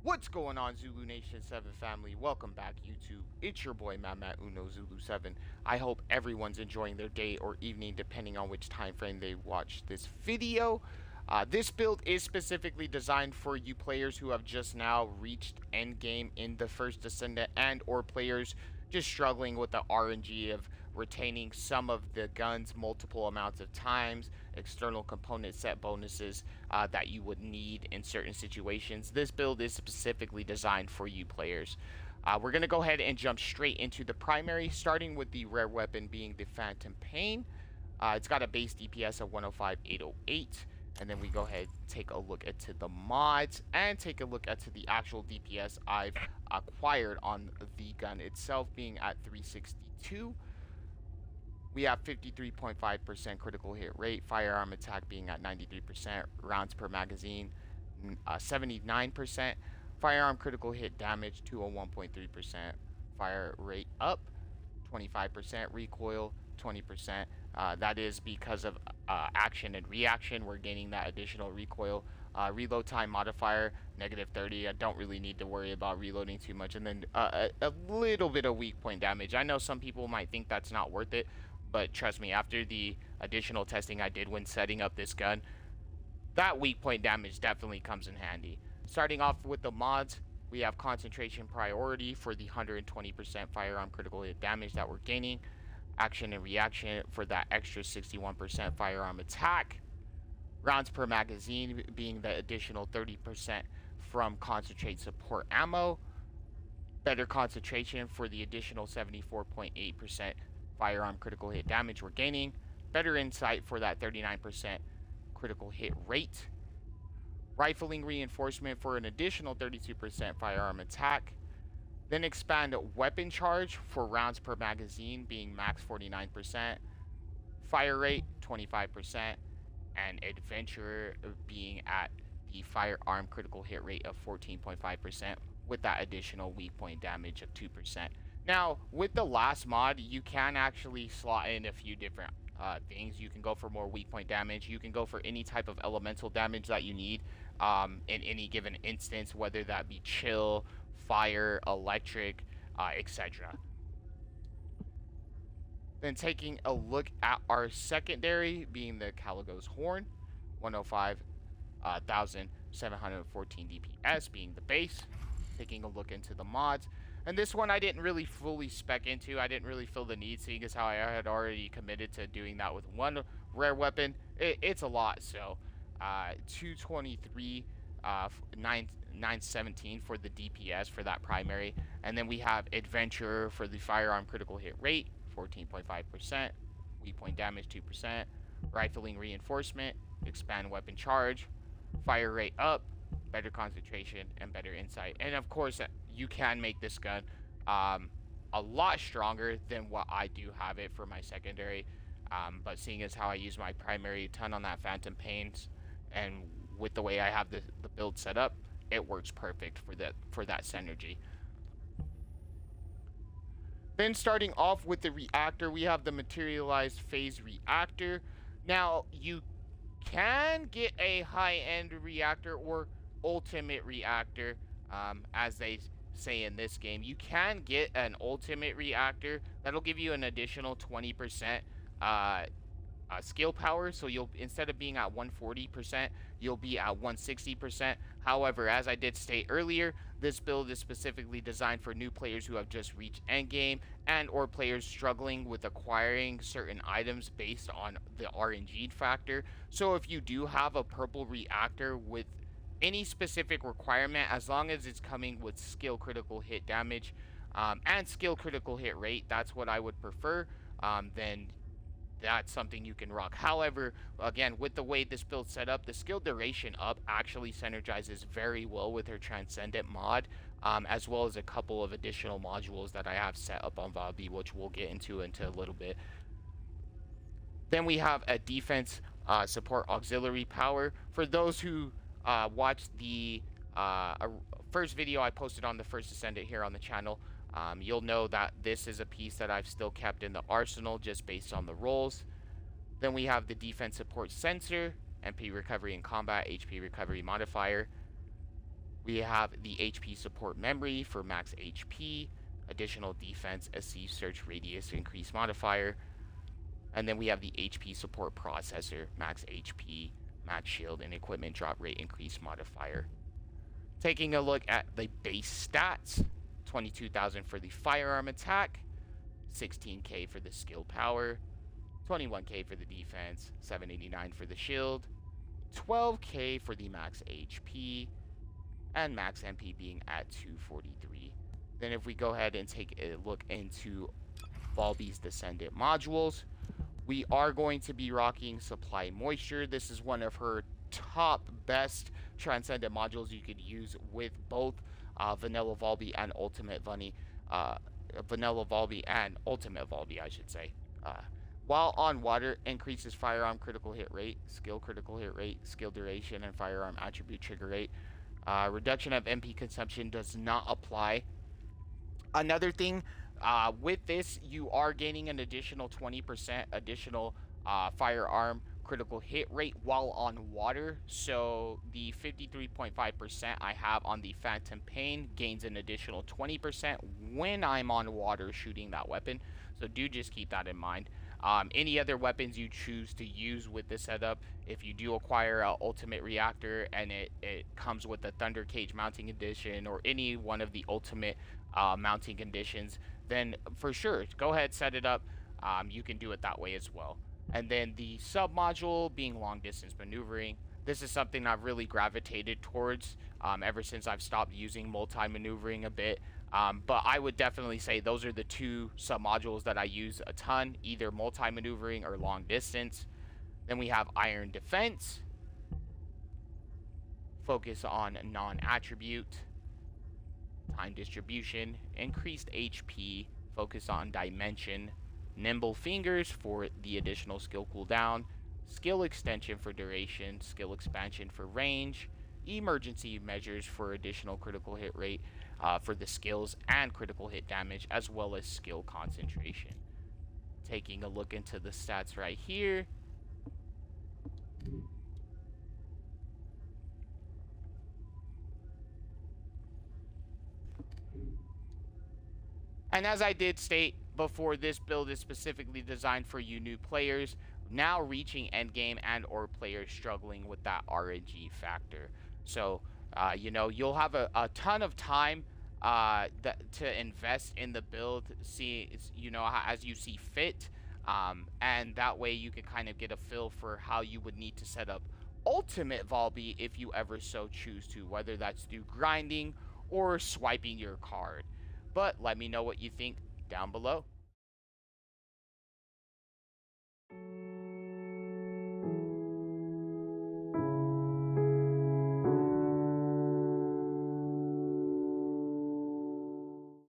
What's going on, Zulu Nation 7 family? Welcome back, YouTube. It's your boy, Matt Uno Zulu 7. I hope everyone's enjoying their day or evening, depending on which time frame they watch this video. This build is specifically designed for you players who have just now reached endgame in the first Descendant, and or players just struggling with the RNG of retaining some of the guns multiple amounts of times, external component set bonuses that you would need in certain situations. This build is specifically designed for you players. We're going to go ahead and jump straight into the primary, starting with the rare weapon being the Phantom Pain. It's got a base DPS of 105,808. And then we go ahead and take a look at the mods and take a look at the actual DPS I've acquired on the gun itself, being at 362. We have 53.5% critical hit rate, firearm attack being at 93%, rounds per magazine 79%, firearm critical hit damage 201.3%, fire rate up 25%, recoil 20%. That is because of action and reaction. We're gaining that additional recoil. Reload time modifier -30. I don't really need to worry about reloading too much. And then a little bit of weak point damage. I know some people might think that's not worth it, but trust me, after the additional testing I did when setting up this gun, that weak point damage definitely comes in handy. Starting off with the mods, we have concentration priority for the 120% firearm critical hit damage that we're gaining. action and reaction for that extra 61% firearm attack. Rounds per magazine being the additional 30% from concentrate support ammo. Better concentration for the additional 74.8% firearm critical hit damage we're gaining. Better insight for that 39% critical hit rate. Rifling reinforcement for an additional 32% firearm attack. Then expand weapon charge for rounds per magazine being max 49%. Fire rate 25%. And adventure being at the firearm critical hit rate of 14.5% with that additional weak point damage of 2%. Now, with the last mod, you can actually slot in a few different things. You can go for more weak point damage. You can go for any type of elemental damage that you need in any given instance, whether that be chill, fire, electric, etc. Then taking a look at our secondary, being the Caligo's Horn, 105,714 DPS being the base. Taking a look into the mods. And this one I didn't really fully spec into. I didn't really feel the need, seeing as how I had already committed to doing that with one rare weapon. It's a lot, so 223, 917 for the DPS for that primary. And then we have Adventure for the firearm critical hit rate, 14.5%, weak point damage 2%, rifling reinforcement, expand weapon charge, fire rate up, better concentration, and better insight. And of course, you can make this gun a lot stronger than what I do have it for my secondary. But seeing as how I use my primary a ton on that Phantom Pains, and with the way I have the build set up, it works perfect for that synergy. Then starting off with the reactor, we have the materialized phase reactor. Now, you can get a high-end reactor or ultimate reactor, as they say in this game. You can get an ultimate reactor. That'll give you an additional 20% skill power, so you'll, instead of being at 140%, you'll be at 160%. However, as I did state earlier, this build is specifically designed for new players who have just reached endgame and or players struggling with acquiring certain items based on the RNG factor. So if you do have a purple reactor with any specific requirement, as long as it's coming with skill critical hit damage and skill critical hit rate, that's what I would prefer, then that's something you can rock. However, again, with the way this build's set up, the skill duration up actually synergizes very well with her Transcendent mod, as well as a couple of additional modules that I have set up on Valby, which we'll get into a little bit. Then we have a defense support auxiliary power. For those who watched the first video I posted on the first Descendant here on the channel, you'll know that this is a piece that I've still kept in the arsenal just based on the roles. Then we have the defense support sensor, MP recovery in combat, HP recovery modifier. We have the HP support memory for max HP, additional defense, SC search radius increase modifier. And then we have the HP support processor, max HP, max shield, and equipment drop rate increase modifier. Taking a look at the base stats, 22,000 for the firearm attack, 16k for the skill power, 21k for the defense, 789 for the shield, 12k for the max HP, and max MP being at 243. Then if we go ahead and take a look into Valby's Descendant modules, we are going to be rocking Supply Moisture. This is one of her top best Transcendent modules you could use with both Vanilla Valby and Ultimate Valby, Vanilla Valby and Ultimate Valby, I should say. While on water, increases firearm critical hit rate, skill critical hit rate, skill duration, and firearm attribute trigger rate. Reduction of MP consumption does not apply. Another thing, with this, you are gaining an additional 20% additional firearm critical hit rate while on water. So the 53.5% I have on the Phantom Pain gains an additional 20% when I'm on water shooting that weapon. So do just keep that in mind. Any other weapons you choose to use with this setup, if you do acquire an ultimate reactor and it comes with the Thunder Cage mounting edition or any one of the ultimate mounting conditions, then for sure go ahead, set it up. you can do it that way as well. And then the sub module being long distance maneuvering. This is something I've really gravitated towards ever since I've stopped using multi-maneuvering a bit. But I would definitely say those are the two sub-modules that I use a ton, either multi-maneuvering or long distance. Then we have iron defense, focus on non-attribute, time distribution, increased HP, focus on dimension, nimble fingers for the additional skill cooldown, skill extension for duration, skill expansion for range, emergency measures for additional critical hit rate for the skills and critical hit damage, as well as skill concentration. Taking a look into the stats right here. And as I did state before, this build is specifically designed for you new players now reaching endgame and or players struggling with that RNG factor. So, you know, you'll have a ton of time to invest in the build, you know, as you see fit. And that way you can kind of get a feel for how you would need to set up ultimate Valby if you ever so choose to, whether that's through grinding or swiping your card. But let me know what you think down below.